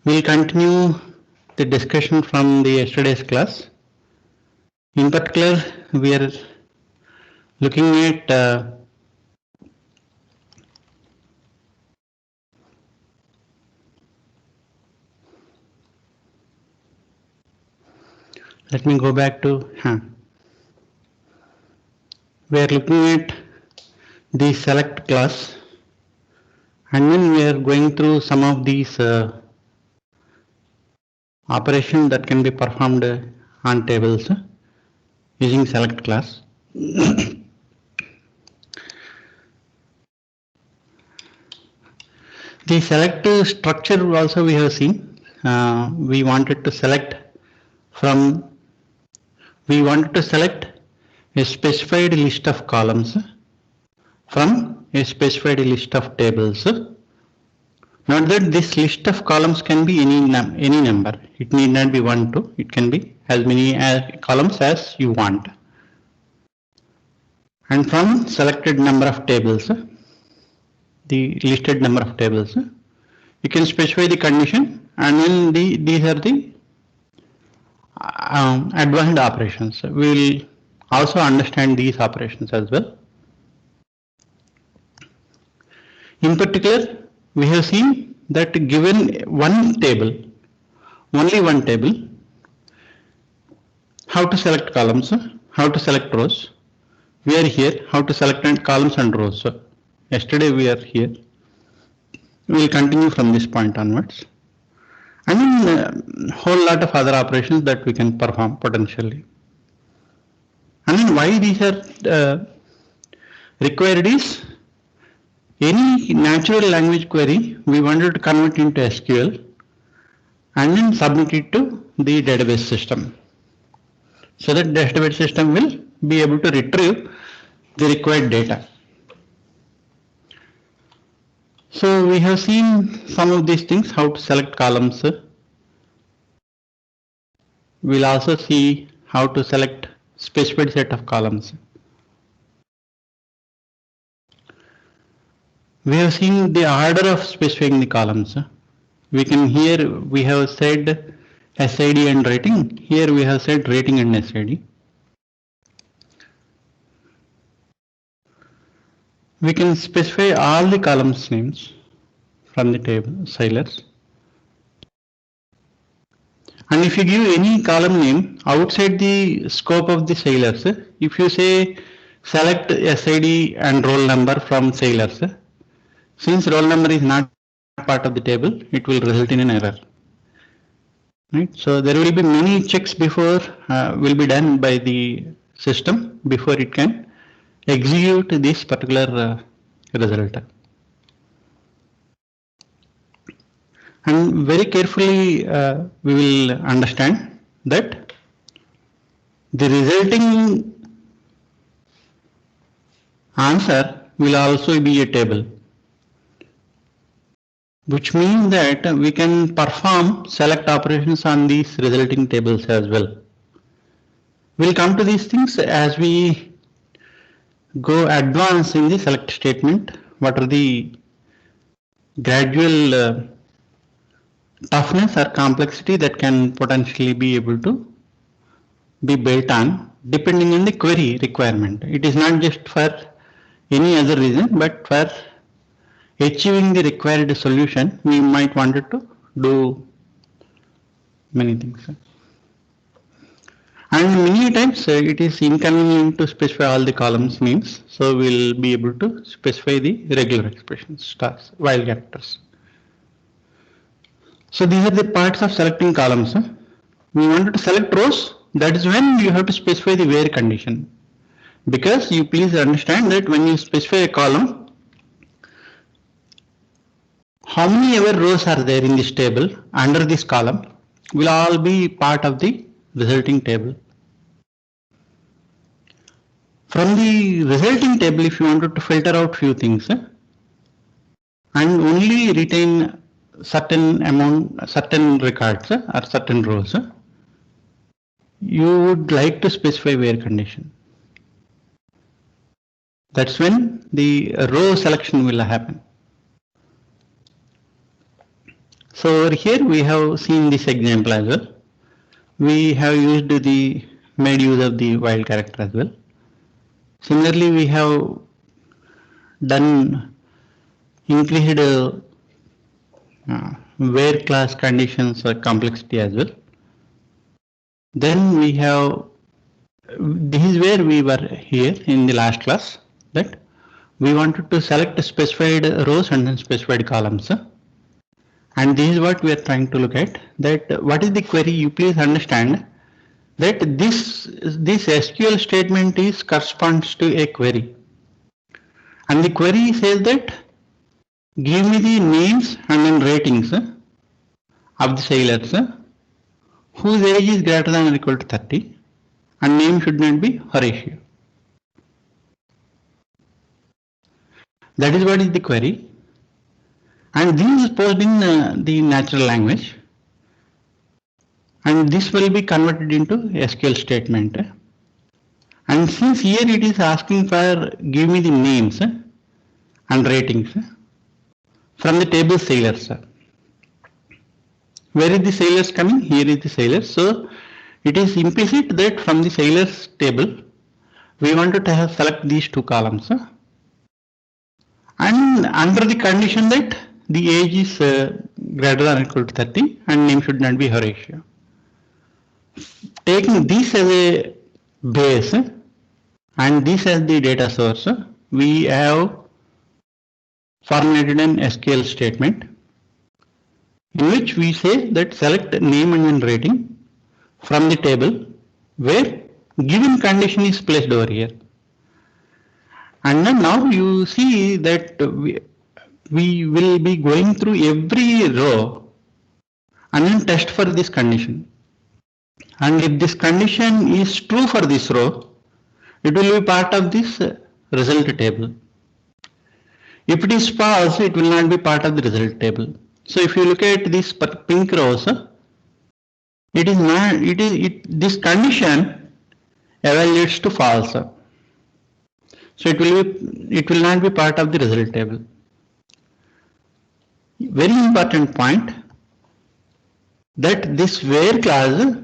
We'll continue the discussion from the yesterday's class. In particular, we are looking at let me go back to we are looking at the select class, and then we are going through some of these operations that can be performed on tables using select class. The select structure also we have seen. We wanted to select a specified list of columns from a specified list of tables. Note that this list of columns can be any number. It need not be 1, 2. It can be as many columns as you want. And from selected number of tables, the listed number of tables, you can specify the condition, and then these are the advanced operations. We will also understand these operations as well. In particular, we have seen that given one table, only one table, how to select columns, how to select rows. We are here, how to select columns and rows. Yesterday we are here. We will continue from this point onwards. And then whole lot of other operations that we can perform potentially. And then why these are required is, any natural language query we wanted to convert into SQL and then submit it to the database system, so that the database system will be able to retrieve the required data. So we have seen some of these things, how to select columns. We'll also see how to select specified set of columns. We have seen the order of specifying the columns. We have said SID and rating. Here we have said rating and SID. We can specify all the columns names from the table scilars. And if you give any column name outside the scope of the scilars, if you say select SID and roll number from scilars, since roll number is not part of the table, it will result in an error. Right? So there will be many checks before will be done by the system before it can execute this particular result. And very carefully we will understand that the resulting answer will also be a table, which means that we can perform select operations on these resulting tables as well. We'll come to these things as we go advance in the select statement. What are the gradual toughness or complexity that can potentially be able to be built on depending on the query requirement. It is not just for any other reason, but for achieving the required solution, we might want to do many things. And many times it is inconvenient to specify all the columns names, so we'll be able to specify the regular expressions, stars, while characters. So these are the parts of selecting columns. We wanted to select rows, that is when you have to specify the where condition. Because you please understand that when you specify a column, how many ever rows are there in this table under this column will all be part of the resulting table. From the resulting table, if you wanted to filter out few things and only retain certain records or certain rows, you would like to specify where condition. That's when the row selection will happen. So over here we have seen this example as well. We have made use of the while character as well. Similarly, we have done increased where class conditions or complexity as well. Then we have, this is where we were here in the last class, that we wanted to select specified rows and then specified columns. And this is what we are trying to look at, that what is the query. You please understand that this SQL statement corresponds to a query. And the query says that give me the names and then ratings of the sailors whose age is greater than or equal to 30, and name should not be Horatio. That is what is the query. And this is posed in the natural language. And this will be converted into SQL statement. And since here it is asking for give me the names and ratings from the table sailors. Where is the sailors coming? Here is the sailors. So it is implicit that from the sailors table we wanted to have select these two columns. And under the condition that the age is greater than or equal to 30 and name should not be Horatio. Taking this as a base and this as the data source, we have formulated an SQL statement in which we say that select name and then rating from the table where given condition is placed over here. And then now you see that we will be going through every row and then test for this condition. And if this condition is true for this row, it will be part of this result table. If it is false, it will not be part of the result table. So if you look at this pink rows, it is not, this condition evaluates to false. So it will not be part of the result table. Very important point, that this where clause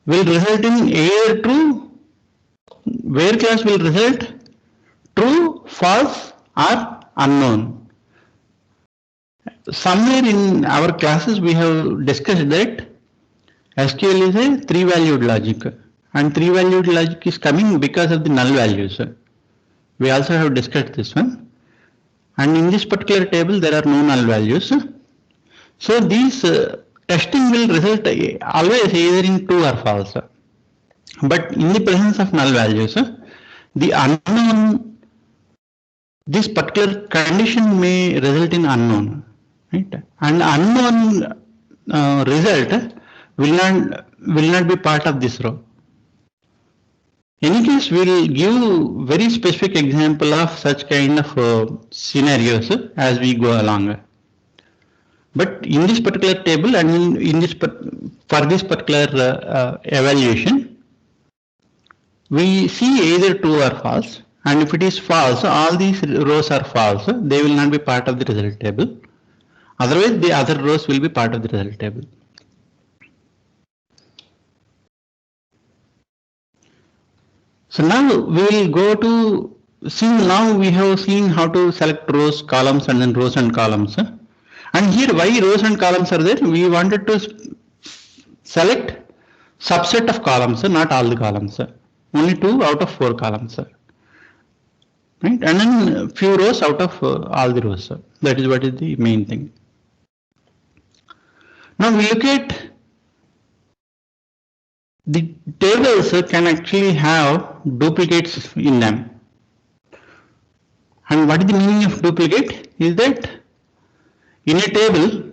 will result in either true, where clause will result true, false or unknown. Somewhere in our classes we have discussed that SQL is a three-valued logic, and three-valued logic is coming because of the null values. We also have discussed this one. And in this particular table there are no null values. So these testing will result always either in true or false. But in the presence of null values, the unknown, this particular condition may result in unknown, right? And unknown result will not be part of this row. In any case, we will give very specific example of such kind of scenarios as we go along. But in this particular table and in this for this particular evaluation, we see either true or false. And if it is false, all these rows are false. They will not be part of the result table. Otherwise, the other rows will be part of the result table. So now we will go to see, now we have seen how to select rows, columns, and then rows and columns. And here why rows and columns are there? We wanted to select subset of columns, not all the columns. Only 2 out of 4 columns. Right? And then few rows out of all the rows. That is what is the main thing. Now we look at the tables can actually have duplicates in them. And what is the meaning of duplicate? Is that in a table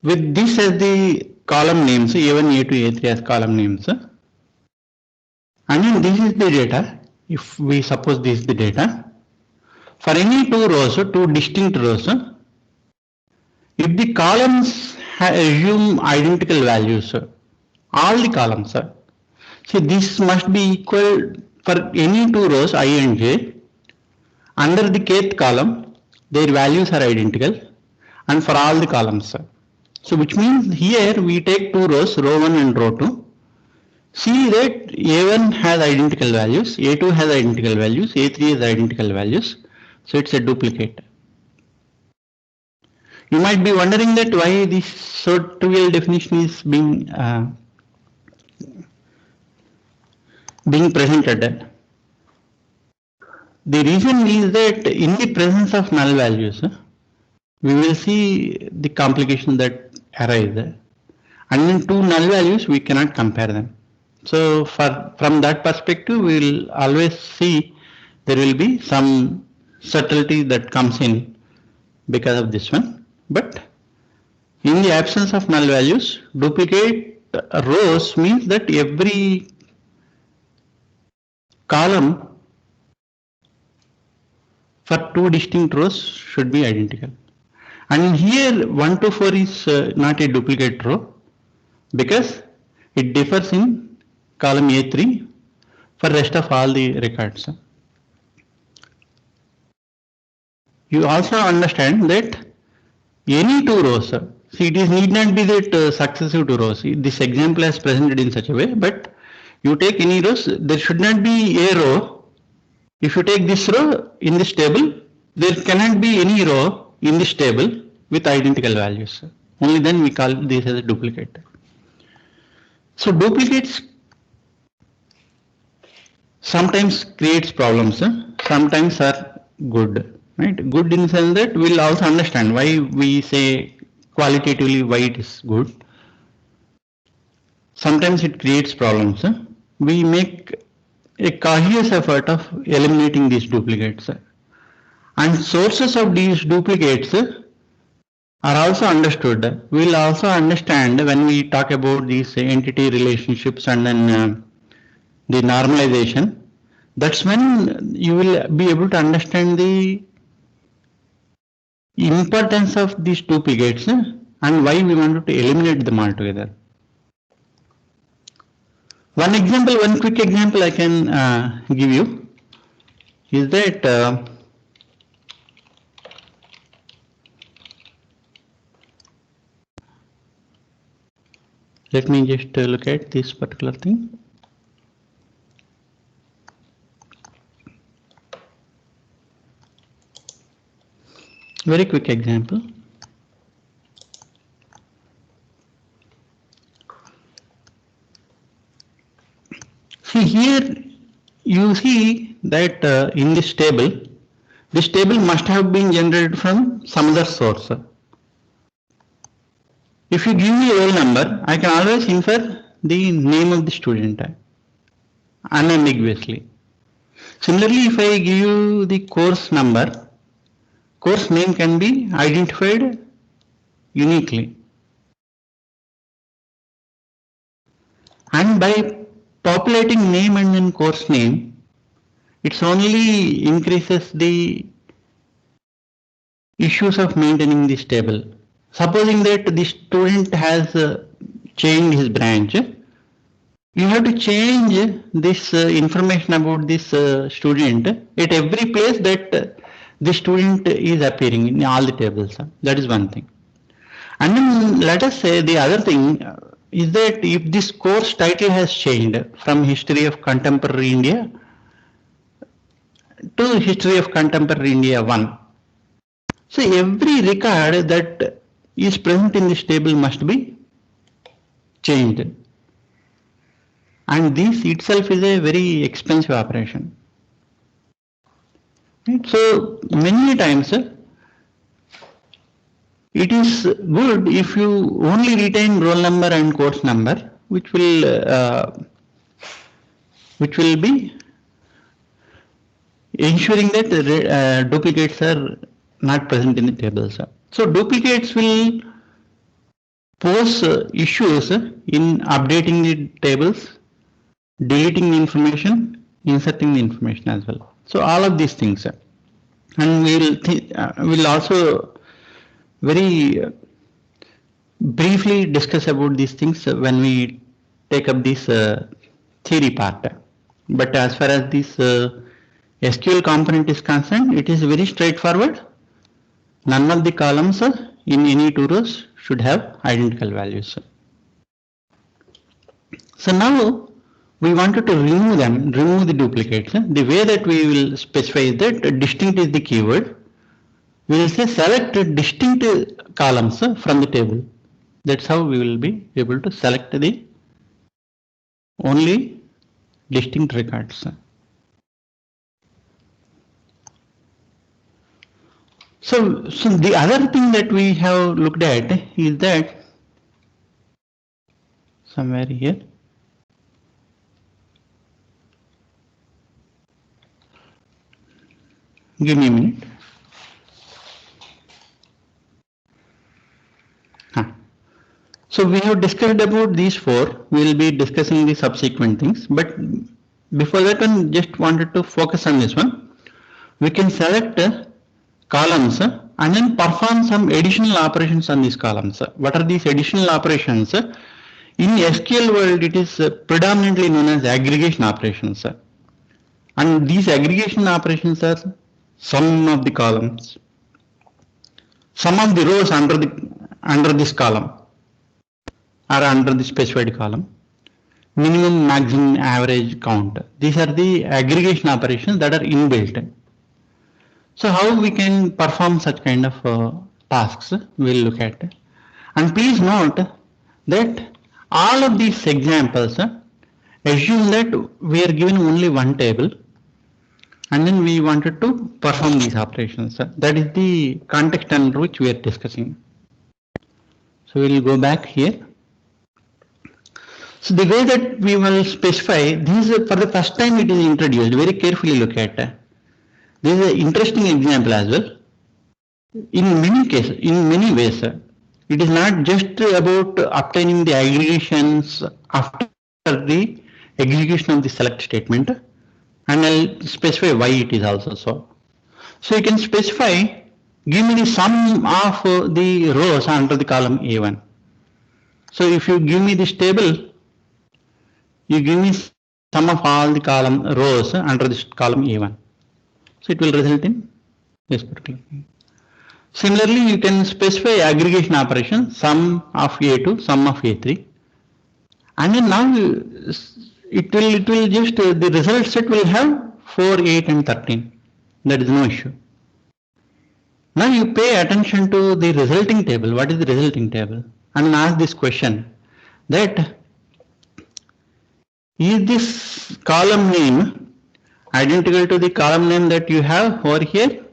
with this as the column names, A1, A2, A3 as column names, and then this is the data. If we suppose this is the data, for any 2 rows, 2 distinct rows, if the columns assume identical values, all the columns, see this must be equal for any 2 rows I and j. Under the kth column, their values are identical. and for all the columns. So which means here we take two rows, row 1 and row 2. See that A1 has identical values, A2 has identical values, A3 has identical values. So it's a duplicate. You might be wondering that why this so trivial definition is being presented. The reason is that in the presence of null values, we will see the complication that arise. And in two null values, we cannot compare them. So from that perspective, we will always see there will be some subtlety that comes in because of this one. But in the absence of null values, duplicate rows means that every column for two distinct rows should be identical. And here 1 to 4 is not a duplicate row because it differs in column A3 for rest of all the records. You also understand that any two rows, see it need not be that successive two rows. This example is presented in such a way, but you take any rows, there should not be a row. If you take this row in this table, there cannot be any row in this table with identical values. Only then we call this as a duplicate. So duplicates sometimes creates problems, sometimes are good, right? Good in the sense that we'll also understand why we say qualitatively why it is good. Sometimes it creates problems. We make a cautious effort of eliminating these duplicates. And sources of these duplicates are also understood. We'll also understand when we talk about these entity relationships and then the normalization. That's when you will be able to understand the importance of these duplicates and why we wanted to eliminate them altogether. One quick example I can give you is that let me just look at this particular thing. Very quick example. See here, you see that in this table must have been generated from some other source. If you give me a roll number, I can always infer the name of the student unambiguously. Similarly, if I give you the course number, course name can be identified uniquely. And by populating name and then course name, it only increases the issues of maintaining this table. Supposing that the student has changed his branch, you have to change this information about this student at every place that the student is appearing in all the tables. That is one thing. And then let us say the other thing is that if this course title has changed from History of Contemporary India to History of Contemporary India 1. So every record that is present in this table must be changed. And this itself is a very expensive operation. Right? So many times it is good if you only retain roll number and course number, which will be ensuring that the duplicates are not present in the tables. So duplicates will pose issues in updating the tables, deleting the information, inserting the information as well. So all of these things, and we'll also very briefly discuss about these things when we take up this theory part. But as far as this SQL component is concerned, it is very straightforward. None of the columns in any two rows should have identical values. So now we wanted to remove them, remove the duplicates. The way that we will specify is that distinct is the keyword. We will say select distinct columns from the table. That's how we will be able to select the only distinct records. So the other thing that we have looked at is that somewhere here, give me a minute. So we have discussed about these four. We will be discussing the subsequent things, but before that one, just wanted to focus on this one. We can select columns and then perform some additional operations on these columns. What are these additional operations? In SQL world, it is predominantly known as aggregation operations. And these aggregation operations are sum of the columns, sum of the rows under this column or under the specified column, minimum, maximum, average, count. These are the aggregation operations that are inbuilt. So how we can perform such kind of tasks, we'll look at. And please note that all of these examples assume that we are given only one table and then we wanted to perform these operations. That is the context under which we are discussing. So we will go back here. So the way that we will specify, this is for the first time it is introduced, very carefully look at. This is an interesting example as well. In many cases, in many ways, it is not just about obtaining the aggregations after the execution of the select statement, and I'll specify why it is also so. So you can specify, give me the sum of the rows under the column A1. So if you give me this table, you give me sum of all the column rows under this column A1. So it will result in this particular thing. Similarly, you can specify aggregation operation, sum of A2, sum of A3. And then now it will just, the result set will have 4, 8 and 13. That is no issue. Now you pay attention to the resulting table. What is the resulting table? And ask this question, that is this column name identical to the column name that you have over here?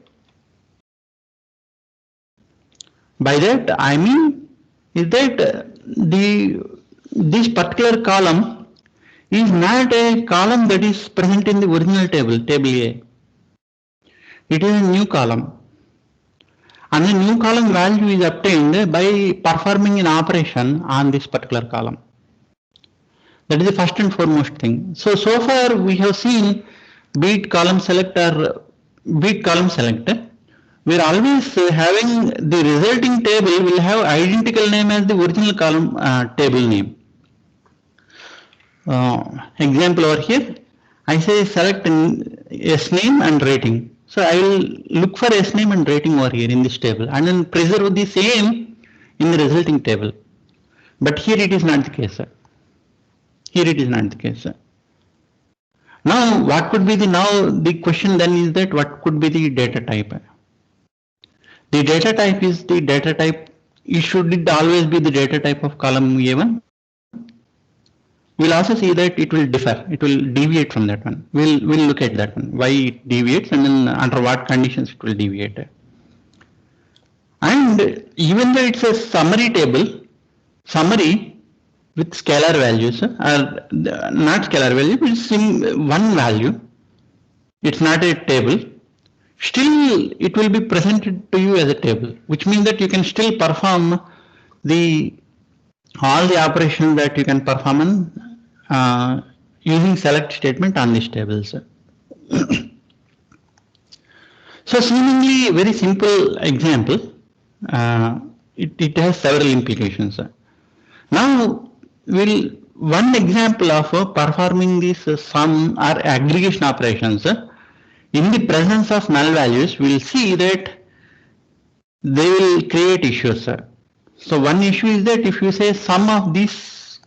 By that I mean is that this particular column is not a column that is present in the original table, table A. It is a new column. And the new column value is obtained by performing an operation on this particular column. That is the first and foremost thing. So far we have seen, be it column select or be it column select, we are always having the resulting table will have identical name as the original column table name. Example over here, I say select S name and rating. So I will look for S name and rating over here in this table and then preserve the same in the resulting table. But here it is not the case. Here it is not the case. Now what could be the question then is that what could be the data type? The data type is the data type. Should it always be the data type of column A1? We'll also see that it will differ. It will deviate from that one. We'll look at that one, why it deviates and then under what conditions it will deviate. And even though it's a summary table, summary with scalar values or not scalar value, it's in one value. It's not a table. Still, it will be presented to you as a table, which means that you can still perform all the operations that you can perform on using select statement on these tables. So seemingly very simple example, it has several implications. Now one example of performing these sum or aggregation operations in the presence of null values, we'll see that they will create issues. So one issue is that if you say sum of these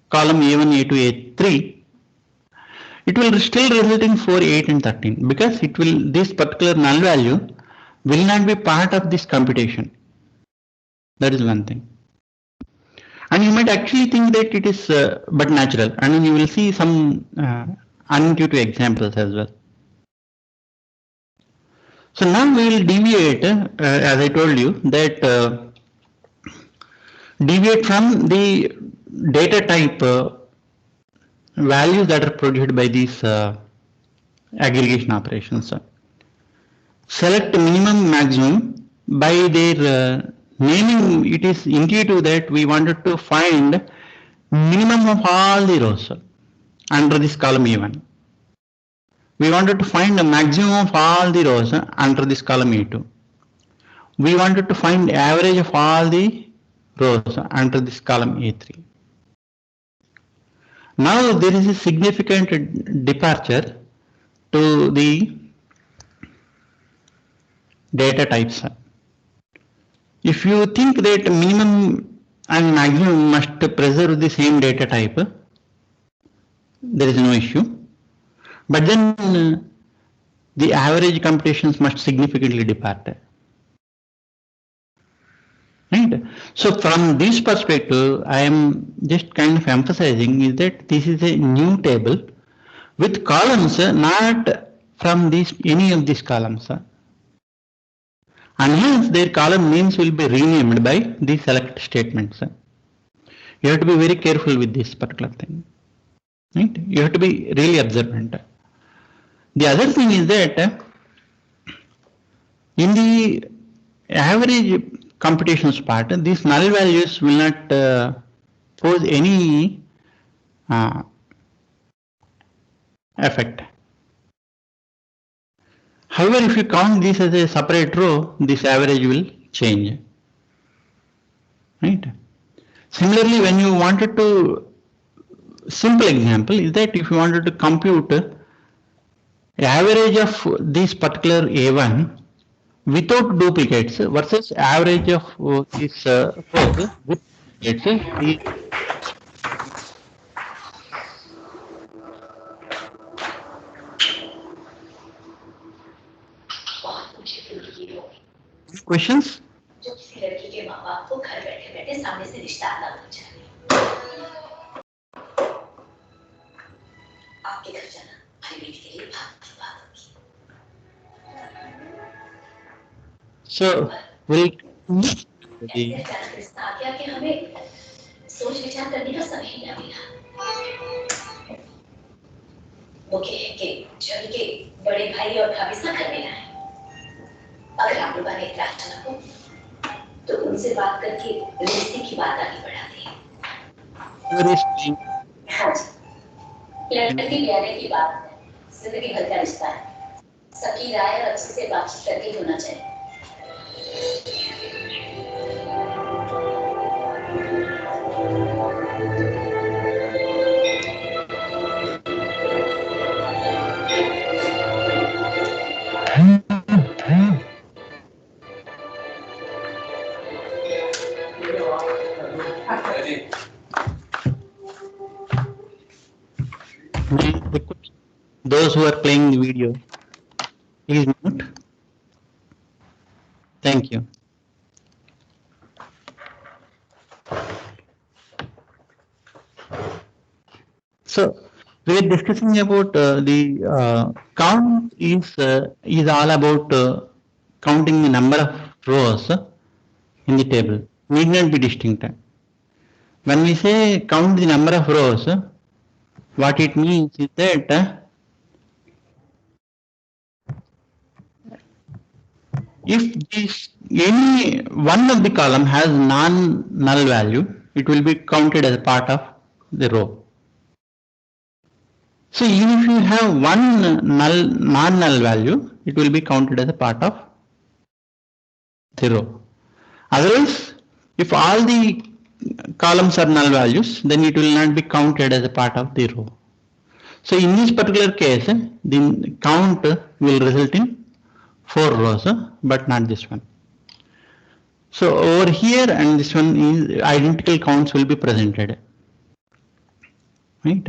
column A1, A2, A3, it will still result in 4, 8 and 13 because it will, this particular null value will not be part of this computation. That is one thing. And you might actually think that it is but natural, and then you will see some unintuitive examples as well. So now we will deviate, as I told you, that deviate from the data type values that are produced by these aggregation operations. Select minimum, maximum by their naming. It is intuitive that we wanted to find minimum of all the rows under this column A1. We wanted to find the maximum of all the rows under this column A2. We wanted to find the average of all the rows under this column A3. Now there is a significant departure to the data types. If you think that minimum and maximum must preserve the same data type, there is no issue. But then the average computations must significantly depart. Right? So from this perspective, I am just kind of emphasizing is that this is a new table with columns, not from any of these columns. And hence their column names will be renamed by the select statements. You have to be very careful with this particular thing. Right? You have to be really observant. The other thing is that in the average computations part, these null values will not pose any effect. However, if you count this as a separate row, this average will change. Right? Similarly, when you wanted to, simple example is that if you wanted to compute average of this particular A1 without duplicates versus average of this row with duplicates. Questions? So we'll मुख्य है कि चल के बड़े भाई और भाभी से घर में आए। अगर आप लोगों ने इतराज न हो तो उनसे बात करके रिश्ते की बात आगे बढ़ाते हैं। हाँ जी, लड़की प्यारे की बात जिंदगी भर का रिश्ता है। सबकी राय और अच्छे से बातचीत करके होना चाहिए। Those who are playing the video, please mute. Thank you. So we are discussing about the count is all about counting the number of rows in the table. Need not be distinct. When we say count the number of rows, what it means is that if any one of the column has non-null value, it will be counted as a part of the row. So even if you have one non-null value, it will be counted as a part of the row. Otherwise, if all the columns are null values, then it will not be counted as a part of the row. So in this particular case, the count will result in 4 rows, but not this one. So over here and this one is identical counts will be presented. Right.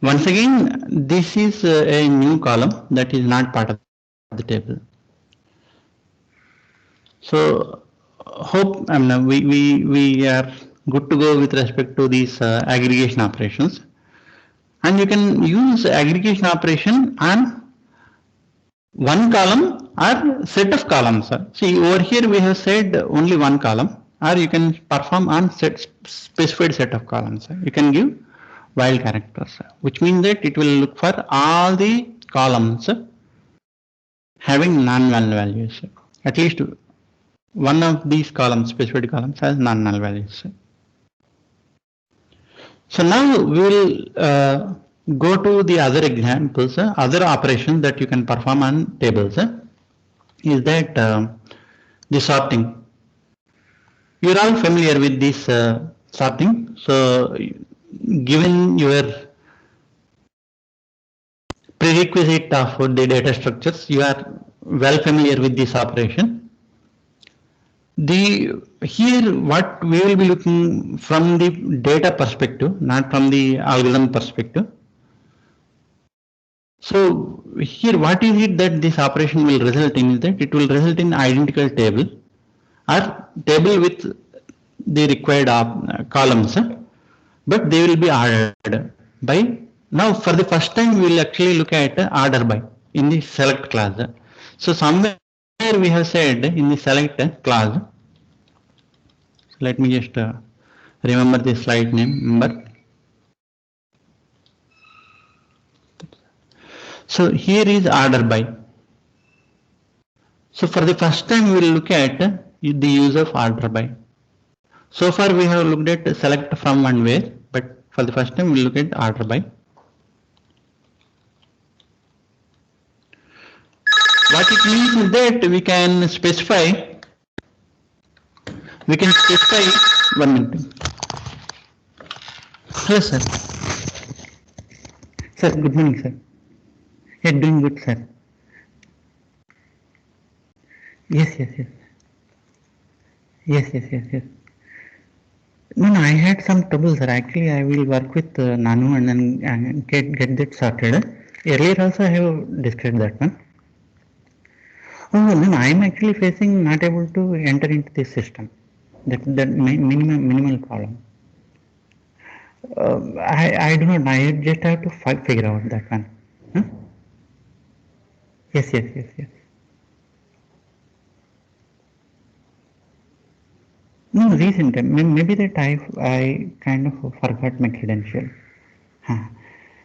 Once again, this is a new column that is not part of the table. So hope we are good to go with respect to these aggregation operations, and you can use aggregation operation on one column or set of columns. See over here we have said only one column, or you can perform on specified set of columns. You can give while characters, which means that it will look for all the columns having non-null values. At least one of these columns, specified columns, has non-null values. So now we will go to the other examples, other operations that you can perform on tables. Is that the sorting? You are all familiar with this sorting. So given your prerequisite of the data structures, you are well familiar with this operation. Here what we will be looking from the data perspective, not from the algorithm perspective. So here what is it that this operation will result in is that it will result in identical table or table with the required columns, but they will be ordered by. Now for the first time we will actually look at order by in the select class. So somewhere we have said in the select class, so let me just remember the slide name number. So here is order by. So for the first time we will look at the use of order by. So far we have looked at select from and where, but for the first time we will look at order by. What it means is that we can specify 1 minute. Hello sir. Sir, good morning sir. Yeah, doing good sir. Yes. No, I had some trouble sir. Actually I will work with Nano and then get that sorted. Earlier also I have described that one. Oh no, I am actually facing not able to enter into this system. That minimal column. I do not. I just have to figure out that one. Huh? Yes. No, recent. Maybe that I kind of forgot my credential. Huh.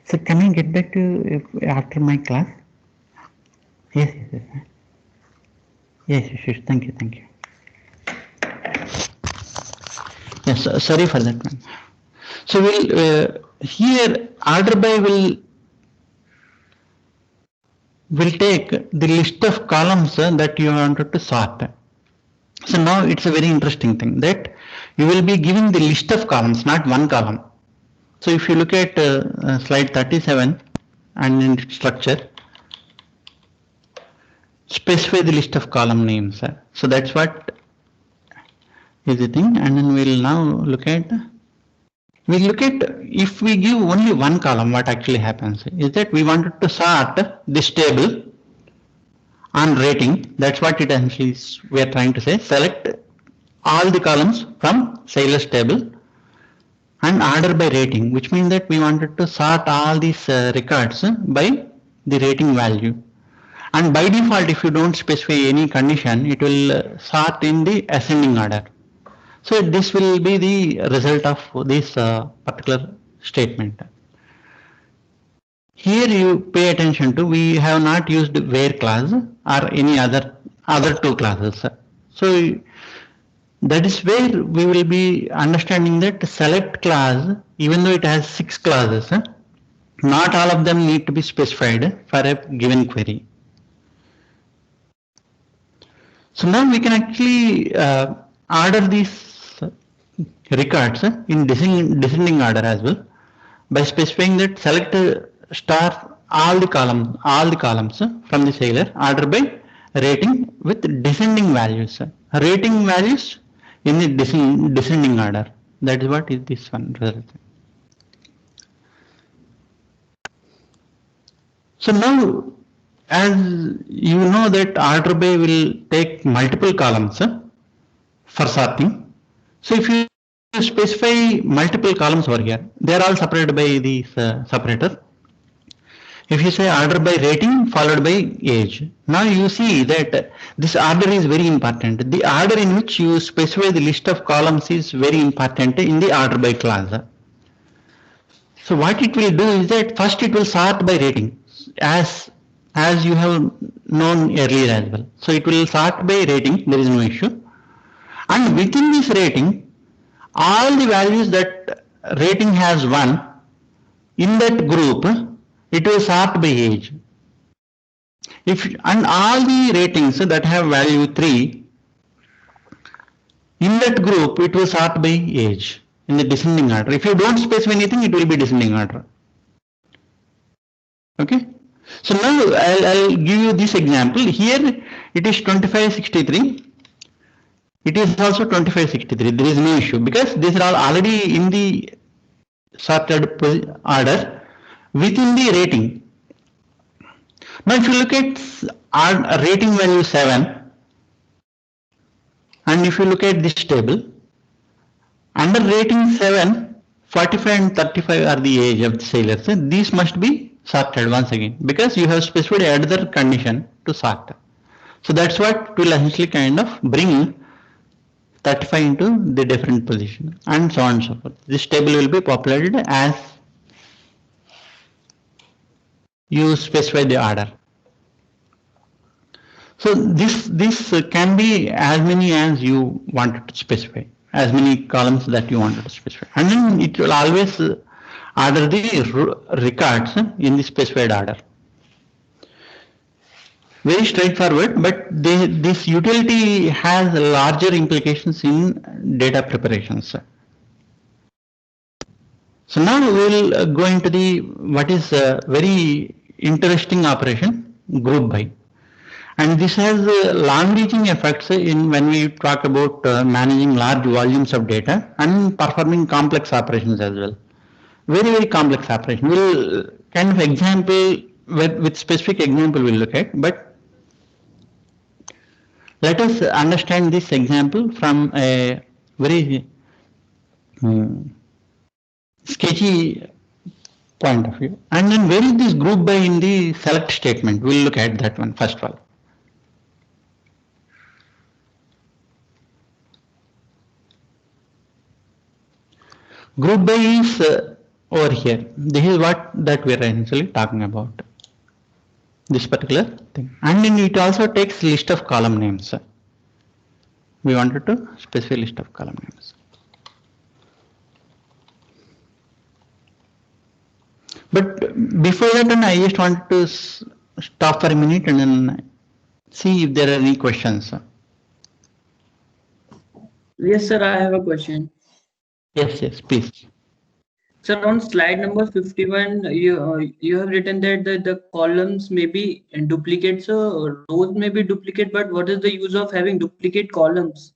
So can I get back to after my class? Yes. Yes. Thank you. Yes, sorry for that one. So we'll here order by will take the list of columns that you wanted to sort. So now it's a very interesting thing that you will be given the list of columns, not one column. So if you look at slide 37 and in structure, specify the list of column names. So that's what is the thing, and then we'll now look at if we give only one column, what actually happens is that we wanted to sort this table on rating. That's what it actually is. We are trying to say select all the columns from Sailor's table and order by rating, which means that we wanted to sort all these records by the rating value. And by default, if you don't specify any condition, it will sort in the ascending order. So this will be the result of this particular statement. Here you pay attention to, we have not used where class or any other two classes. So that is where we will be understanding that select class, even though it has 6 classes, not all of them need to be specified for a given query. So now we can actually order these records in descending order as well by specifying that select star all the columns from the Sailor order by rating with descending values. Rating values in the descending order. That is what is this one result. So now, as you know that order by will take multiple columns for sorting. So if you specify multiple columns over here, they are all separated by this separator. If you say order by rating followed by age, now you see that this order is very important. The order in which you specify the list of columns is very important in the order by clause. So what it will do is that first it will sort by rating, as you have known earlier as well. So it will sort by rating, there is no issue. And within this rating, all the values that rating has 1, in that group, it will sort by age. And all the ratings that have value 3, in that group, it will sort by age in the descending order. If you don't specify anything, it will be descending order. Okay. So now I'll give you this example. Here it is 2563. It is also 2563. There is no issue because these are all already in the sorted order within the rating. Now if you look at rating value 7, and if you look at this table, under rating 7, 45 and 35 are the age of the sailors. These must be sorted once again because you have specified another condition to sort. So that's what will essentially kind of bring 35 into the different position and so on and so forth. This table will be populated as you specify the order. So this can be as many as you wanted to specify, as many columns that you wanted to specify, and then it will always order the records in the specified order. Very straightforward, but this utility has larger implications in data preparations. So now we will go into the what is a very interesting operation, group by. And this has long-reaching effects in when we talk about managing large volumes of data and performing complex operations as well. Very, very complex operation. We'll kind of example with specific example we'll look at, but let us understand this example from a very sketchy point of view. And then where is this group by in the select statement? We'll look at that one first of all. Group by is over here. This is what that we are essentially talking about. This particular thing. And then it also takes list of column names. We wanted to specify list of column names. But before that, I just want to stop for a minute and then see if there are any questions. Yes, sir, I have a question. Yes, please. Sir, on slide number 51, you have written that the columns may be in duplicate, so rows may be duplicate, but what is the use of having duplicate columns?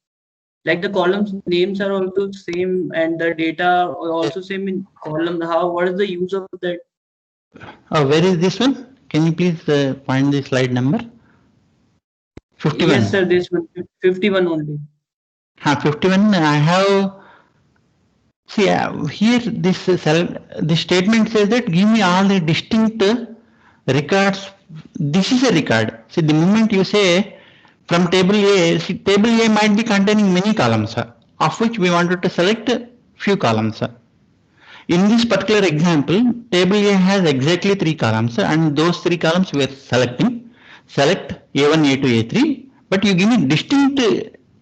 Like the columns names are also same and the data are also same in column. What is the use of that? Where is this one? Can you please find the slide number? 51. Yes, sir, this one, 51 only. 51, I have. See, here this statement says that give me all the distinct records. This is a record. See, the moment you say from table A, see, table A might be containing many columns, of which we wanted to select few columns. In this particular example, table A has exactly 3 columns, and those 3 columns we are selecting. Select A1, A2, A3, but you give me distinct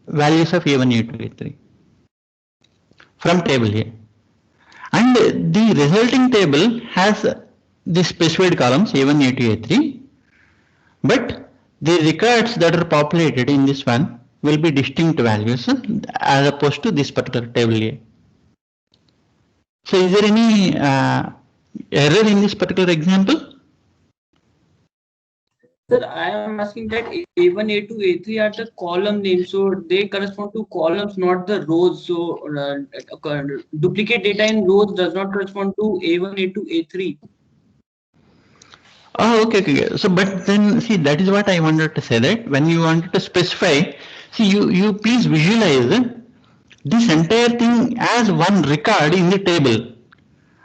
values of A1, A2, A3. From table A, and the resulting table has the specified columns A1, A2, A3, but the records that are populated in this one will be distinct values as opposed to this particular table A. So is there any error in this particular example? Sir, I am asking that A1, A2, A3 are the column names, so they correspond to columns, not the rows. So duplicate data in rows does not correspond to A1, A2, A3. Oh, okay. So, but then see, that is what I wanted to say, that when you wanted to specify, see, you please visualize this entire thing as one record in the table,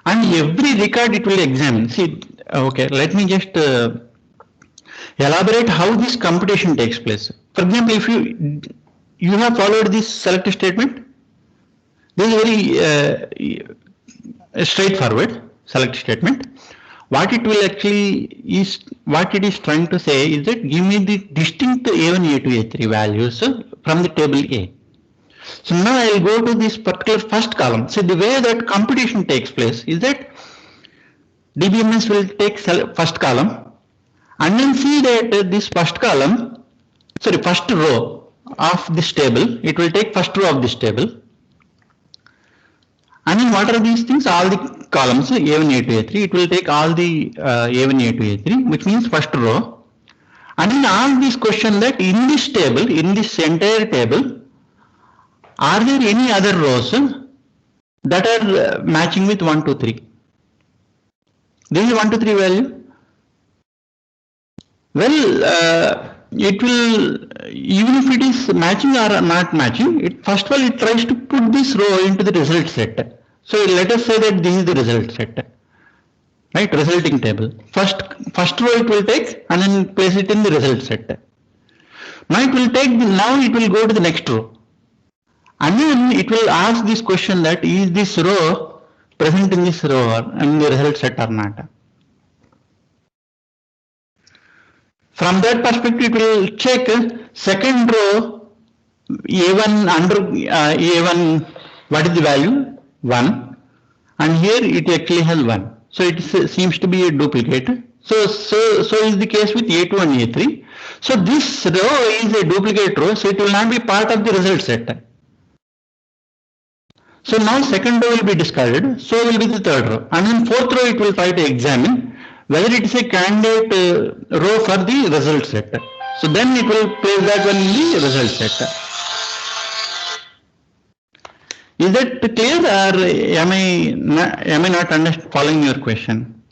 and every record it will examine. See, okay, let me just elaborate how this computation takes place. For example, if you have followed this select statement, this is very straightforward select statement. What it will actually is, what it is trying to say is that give me the distinct A1, A2, A3 values from the table A. So now I will go to this particular first column. So the way that computation takes place is that DBMS will take first column and then see that this first column, sorry, first row of this table, it will take first row of this table. And then what are these things? All the columns A1, A2, A3. It will take all the A1, A2, A3, which means first row. And then ask this question that in this table, in this entire table, are there any other rows that are matching with 1, 2, 3? This is 1, 2, 3 value. Well, it will, even if it is matching or not matching, first of all it tries to put this row into the result set. So let us say that this is the result set, right? Resulting table. First row it will take and then place it in the result set. Now it will take, now it will go to the next row. And then it will ask this question that is this row present in this row or in the result set or not. From that perspective, it will check second row A1 under A1, what is the value? 1. And here it actually has 1. So it seems to be a duplicate. So is the case with A2 and A3. So this row is a duplicate row, so it will not be part of the result set. So now second row will be discarded, so will be the third row. And then fourth row it will try to examine whether it is a candidate row for the result set. So then it will place that one in the result set. Is that clear, or am I not following your question?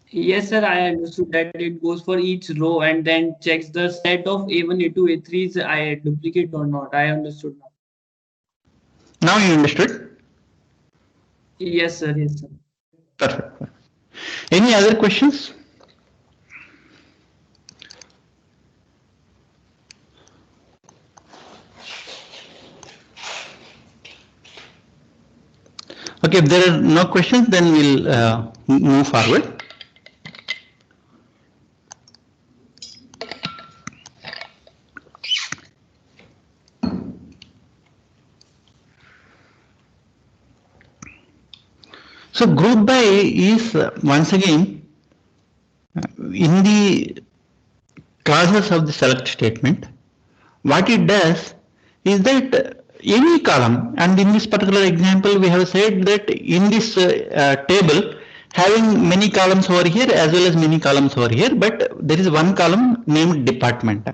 Yes, sir, I understood that it goes for each row and then checks the set of A1, A2, A3 is I duplicate or not. I understood now. Now you understood? Yes, sir. Yes, sir. Perfect. Any other questions? Okay, if there are no questions, then we'll move forward. So group by is once again in the clauses of the select statement. What it does is that any column, and in this particular example we have said that in this table having many columns over here as well as many columns over here, but there is one column named department.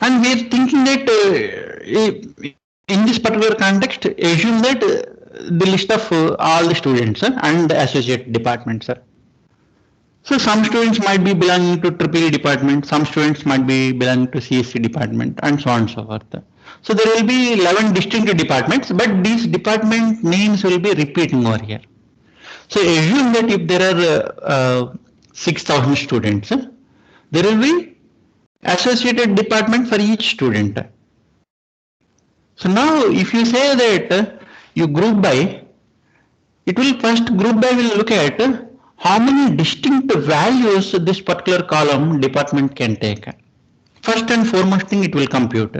And we are thinking that in this particular context, assume that the list of all the students and the associate departments. So some students might be belonging to EEE department, some students might be belonging to CSC department, and so on and so forth. So there will be 11 distinct departments, but these department names will be repeating over here. So assume that if there are 6,000 students, there will be associated department for each student. So now if you say that you group by, it will first group by will look at how many distinct values this particular column department can take. First and foremost thing it will compute.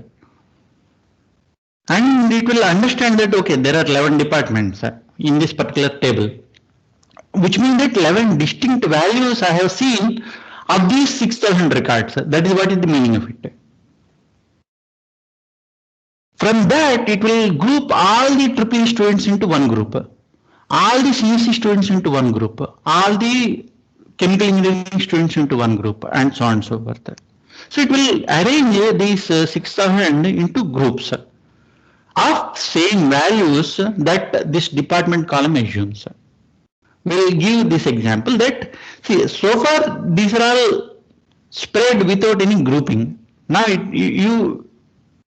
And it will understand that okay, there are 11 departments in this particular table, which means that 11 distinct values I have seen of these 6,000 records. That is what is the meaning of it. From that, it will group all the EEE students into one group, all the CSC students into one group, all the chemical engineering students into one group, and so on and so forth. So it will arrange these 6,000 into groups of same values that this department column assumes. We'll give this example that, see, so far these are all spread without any grouping. Now you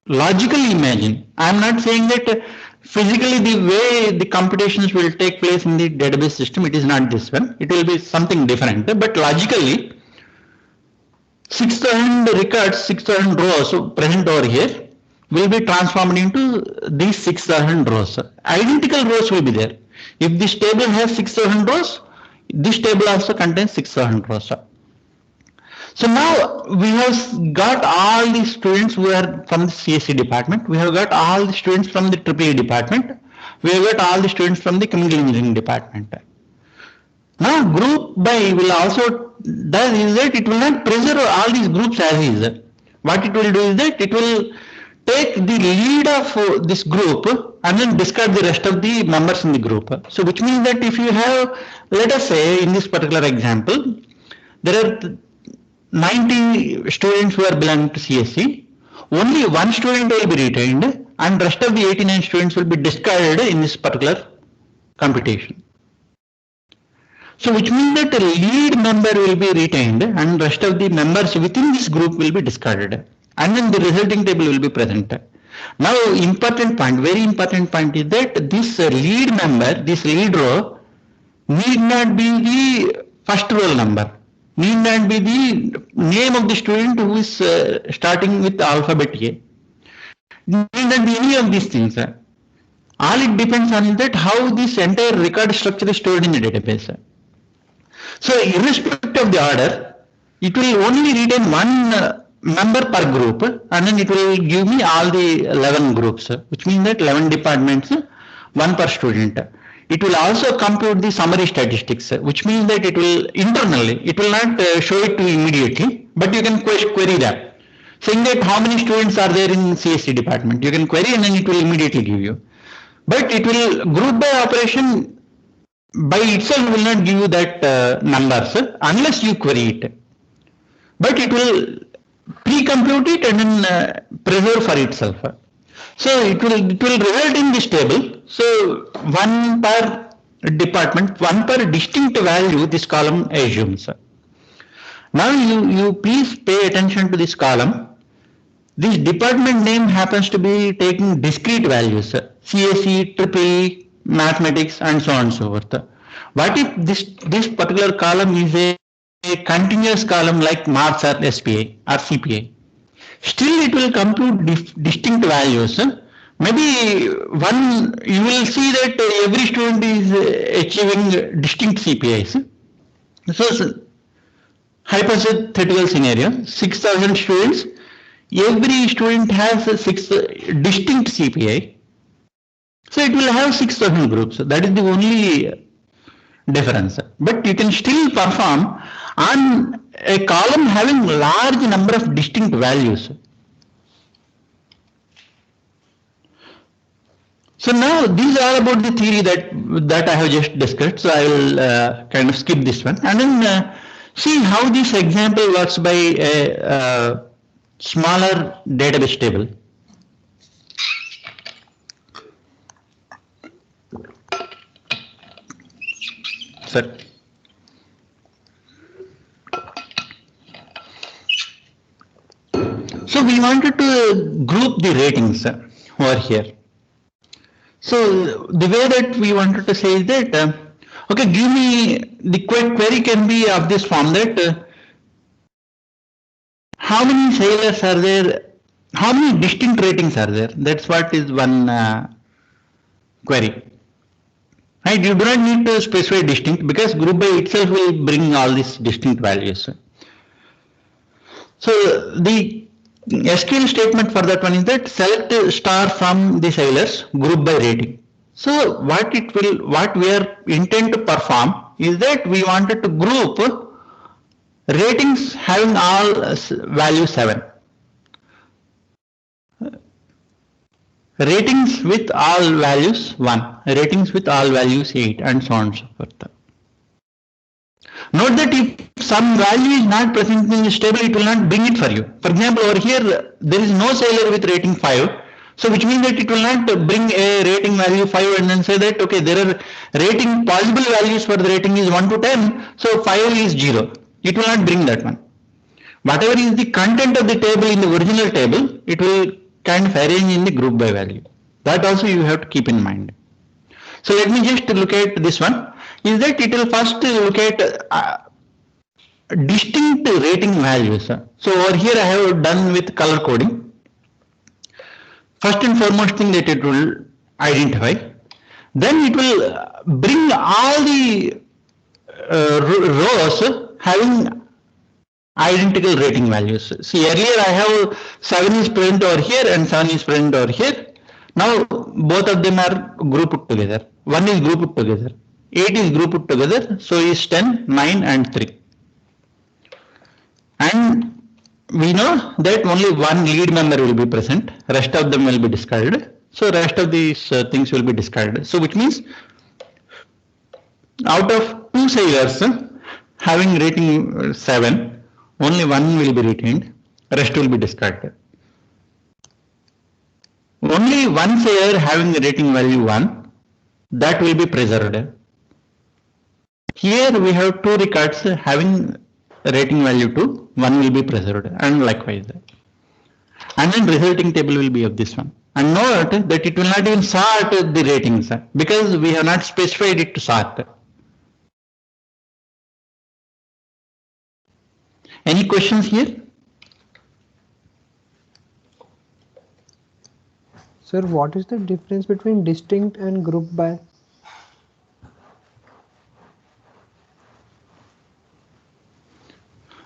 logically imagine, I'm not saying that physically the way the computations will take place in the database system, it is not this one, it will be something different, but logically 6,000 records, 6,000 rows present over here will be transformed into these 6,000 rows. Identical rows will be there. If this table has 6,000 rows, this table also contains 6,000 rows. So now we have got all the students who are from the CSE department, we have got all the students from the EEE department, we have got all the students from the chemical engineering department. Now group by will also does is that it will not preserve all these groups as is. What it will do is that it will take the lead of this group and then discard the rest of the members in the group. So which means that if you have, let us say in this particular example, there are 90 students who are belonging to CSE, only one student will be retained and rest of the 89 students will be discarded in this particular computation. So which means that the lead member will be retained and rest of the members within this group will be discarded, and then the resulting table will be present. Now important point, very important point is that this lead member, this lead row need not be the first roll number, need not be the name of the student who is starting with alphabet A, need not be any of these things. All it depends on is that how this entire record structure is stored in the database. So irrespective of the order, it will only retain one member per group, and then it will give me all the 11 groups, which means that 11 departments, one per student. It will also compute the summary statistics, which means that it will internally, it will not show it to you immediately, but you can query that, saying that how many students are there in CSE department. You can query and then it will immediately give you. But it will group by operation by itself will not give you that numbers unless you query it. But it will pre-compute it and then preserve for itself. So it will result in this table. So one per department, one per distinct value this column assumes. Now you please pay attention to this column. This department name happens to be taking discrete values, CSE, EEE, mathematics, and so on and so forth. What if this particular column is a continuous column like marks or SPA or CPA? Still it will compute distinct values. Maybe one, you will see that every student is achieving distinct CPAs. So hypothetical scenario, 6,000 students, every student has a 6 distinct CPA. So it will have 6,000 groups. That is the only difference. But you can still perform on a column having large number of distinct values. So now these are all about the theory that I have just discussed. So I will kind of skip this one and then see how this example works by a smaller database table. Sir. So we wanted to group the ratings over here. So the way that we wanted to say is that, okay, give me the query can be of this form that how many sailors are there, how many distinct ratings are there? That's what is one query. Right? You do not need to specify distinct because group by itself will bring all these distinct values. So the SQL statement for that one is that select star from the sailors group by rating. So what we are intend to perform is that we wanted to group ratings having all value 7. Ratings with all values 1, ratings with all values 8, and so on and so forth. Note that if some value is not present in this table, it will not bring it for you. For example, over here, there is no sailor with rating 5. So which means that it will not bring a rating value 5 and then say that, okay, there are rating possible values for the rating is 1 to 10. So 5 is 0. It will not bring that one. Whatever is the content of the table in the original table, it will kind of arrange in the group by value. That also you have to keep in mind. So let me just look at this one. Is that it will first look at distinct rating values. So over here I have done with color coding. First and foremost thing that it will identify. Then it will bring all the rows having identical rating values. See, earlier I have 7 is present over here and 7 is present over here. Now both of them are grouped together. 1 is grouped together. 8 is grouped together. So is 10, 9 and 3. And we know that only one lead member will be present. Rest of them will be discarded. So rest of these things will be discarded. So which means out of 2 sailors having rating 7, only 1 will be retained, rest will be discarded. Only 1 sailor having the rating value 1, that will be preserved. Here we have 2 records having rating value 2, 1 will be preserved, and likewise. And then resulting table will be of this one. And note that it will not even sort the ratings because we have not specified it to sort. Any questions here? Sir, what is the difference between distinct and group by?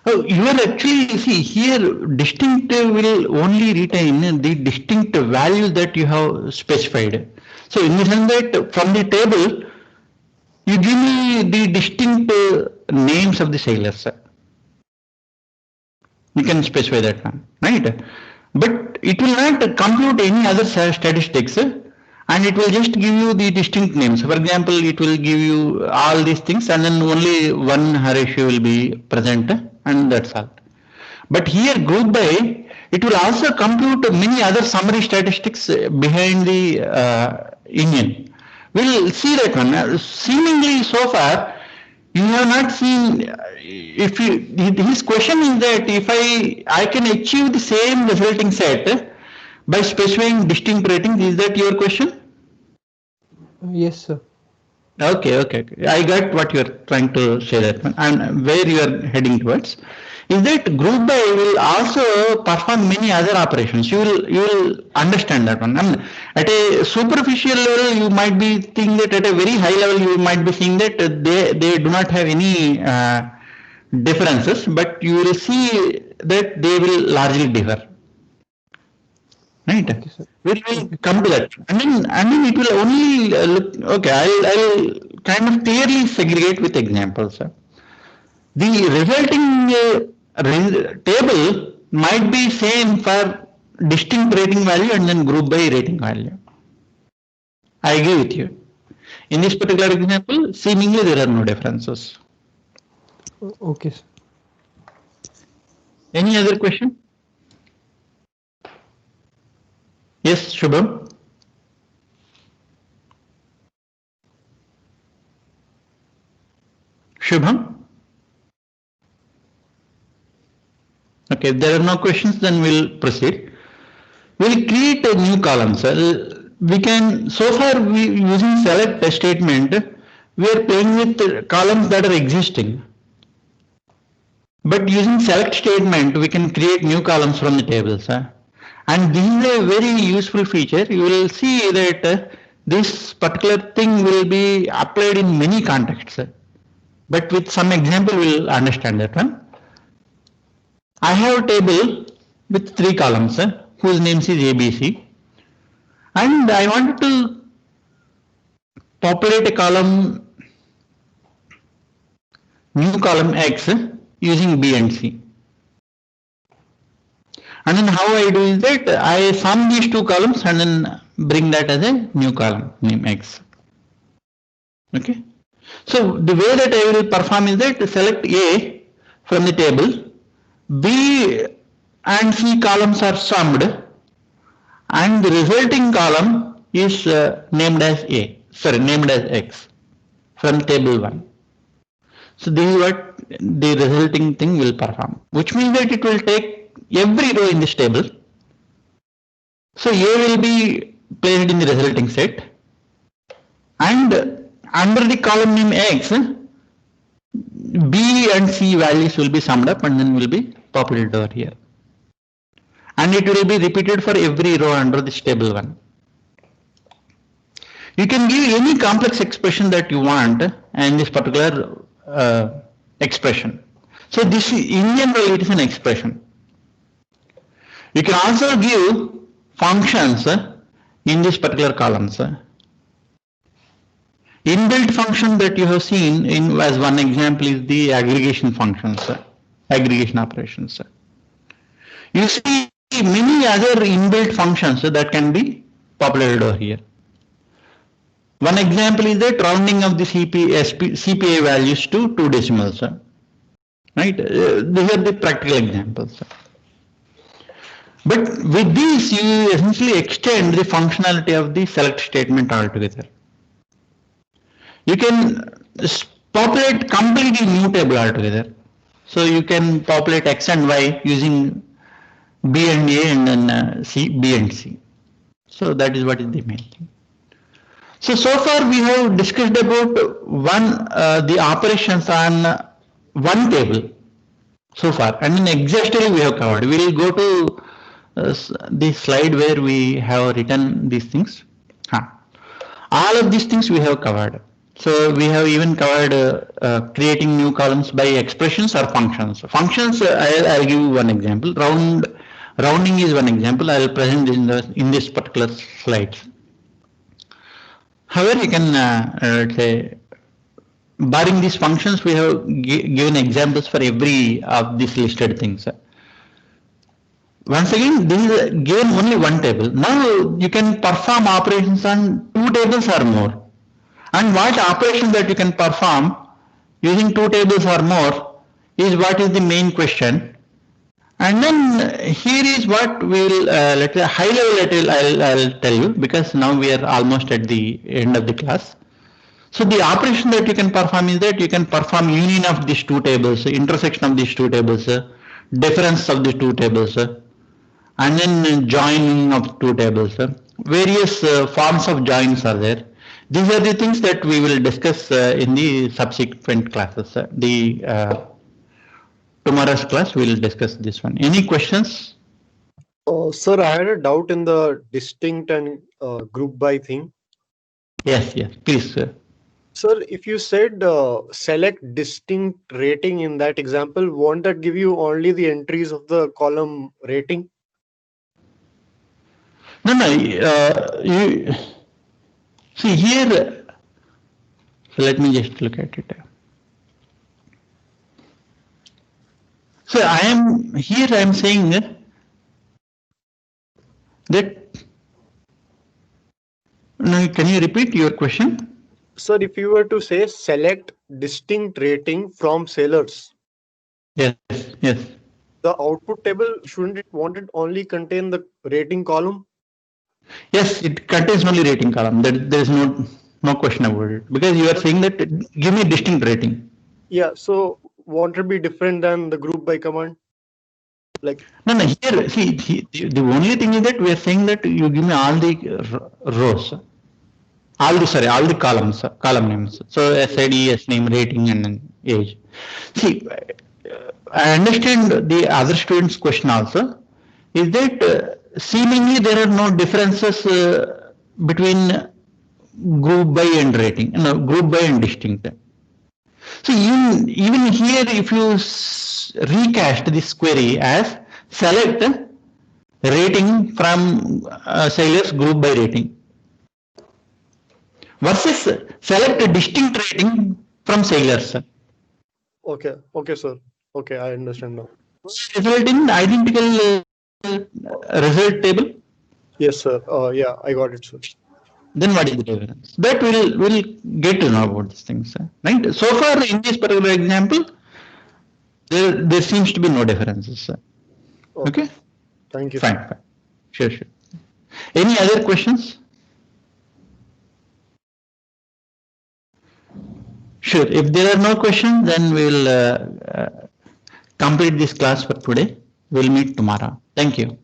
Oh, you are actually, see here distinct will only retain the distinct values that you have specified. So in the sense that from the table, you give me the distinct names of the sailors. You can specify that one, right? But it will not compute any other statistics and it will just give you the distinct names. For example, it will give you all these things and then only one ratio will be present and that's all. But here group by, it will also compute many other summary statistics behind the Indian. We'll see that one. Seemingly so far, you have not seen, if you, his question is that if I can achieve the same resulting set by specifying distinct ratings, is that your question? Yes, sir. Okay. I got what you are trying to say that one and where you are heading towards. Is that group by will also perform many other operations. You will understand that one. And at a superficial level, you might be thinking that at a very high level, you might be seeing that they do not have any differences, but you will see that they will largely differ. Right? Okay, sir. We will come to that. And then it will only look, okay, I'll kind of clearly segregate with examples. The resulting table might be same for distinct rating value and then group by rating value. I agree with you. In this particular example, seemingly there are no differences. Okay, sir. Any other question? Yes, Shubham. Shubham? Okay, if there are no questions, then we'll proceed. We'll create a new column. We can, so far we using select statement, we are playing with columns that are existing. But using select statement, we can create new columns from the tables. And this is a very useful feature. You will see that this particular thing will be applied in many contexts. But with some example, we'll understand that one. I have a table with 3 columns whose names is ABC, and I wanted to populate a column, new column X using B and C. And then how I do is that I sum these 2 columns and then bring that as a new column name X. Okay. So the way that I will perform is that select A from the table, B and C columns are summed, and the resulting column is named as X from table 1. So this is what the resulting thing will perform, which means that it will take every row in this table. So A will be placed in the resulting set, and under the column name X, B and C values will be summed up and then will be populated over here. And it will be repeated for every row under this table 1. You can give any complex expression that you want in this particular expression. So this is, in general, it is an expression. You can also give functions in this particular columns. Inbuilt function that you have seen in as one example is the aggregation functions, aggregation operations. You see many other inbuilt functions that can be populated over here. One example is that rounding of the CPI values to 2 decimals. Right? These are the practical examples. But with these, you essentially extend the functionality of the select statement altogether. You can populate completely new table altogether. So you can populate X and Y using B and A and then B and C. So that is what is the main thing. So far we have discussed about the operations on one table so far, and then exhaustively we have covered. We will go to the slide where we have written these things. All of these things we have covered. So we have even covered creating new columns by expressions or functions. Functions, I'll give you one example. Rounding is one example. I'll present in this particular slide. However, you can say, barring these functions, we have given examples for every of these listed things. Once again, this is given only one table. Now you can perform operations on 2 tables or more. And what operation that you can perform using 2 tables or more is what is the main question. And then here is what we will, let's say high level I'll tell you, because now we are almost at the end of the class. So the operation that you can perform is that you can perform union of these 2 tables, intersection of these 2 tables, difference of these 2 tables, and then joining of 2 tables. Various forms of joins are there. These are the things that we will discuss in the subsequent classes. Tomorrow's class we will discuss this one. Any questions? Sir, I had a doubt in the distinct and group by thing. Yes, please, sir. Sir, if you said select distinct rating in that example, won't that give you only the entries of the column rating? No, you see here, so let me just look at it. So I am saying that, no, can you repeat your question? Sir, if you were to say select distinct rating from sellers. Yes. The output table, won't it only contain the rating column? Yes, it contains only rating column. There is no question about it, because you are saying that give me distinct rating. Yeah, so won't it be different than the group by command? Like no, here see the only thing is that we are saying that you give me all the rows, all the column names. So SID, SNAME, rating, and then age. See, I understand the other students' question also is that seemingly there are no differences between group by and rating, group by and distinct. So even here, if you recast this query as select rating from sellers group by rating versus select a distinct rating from sellers. okay, sir. Okay, I understand now. Result in identical result table. Yes, sir. Yeah, I got it, sir. Then what is the difference? That we'll get to know about these things, right? So far in this particular example, there seems to be no differences. Okay. Thank you. Fine. Sure. Any other questions? Sure. If there are no questions, then we'll complete this class for today. We'll meet tomorrow. Thank you.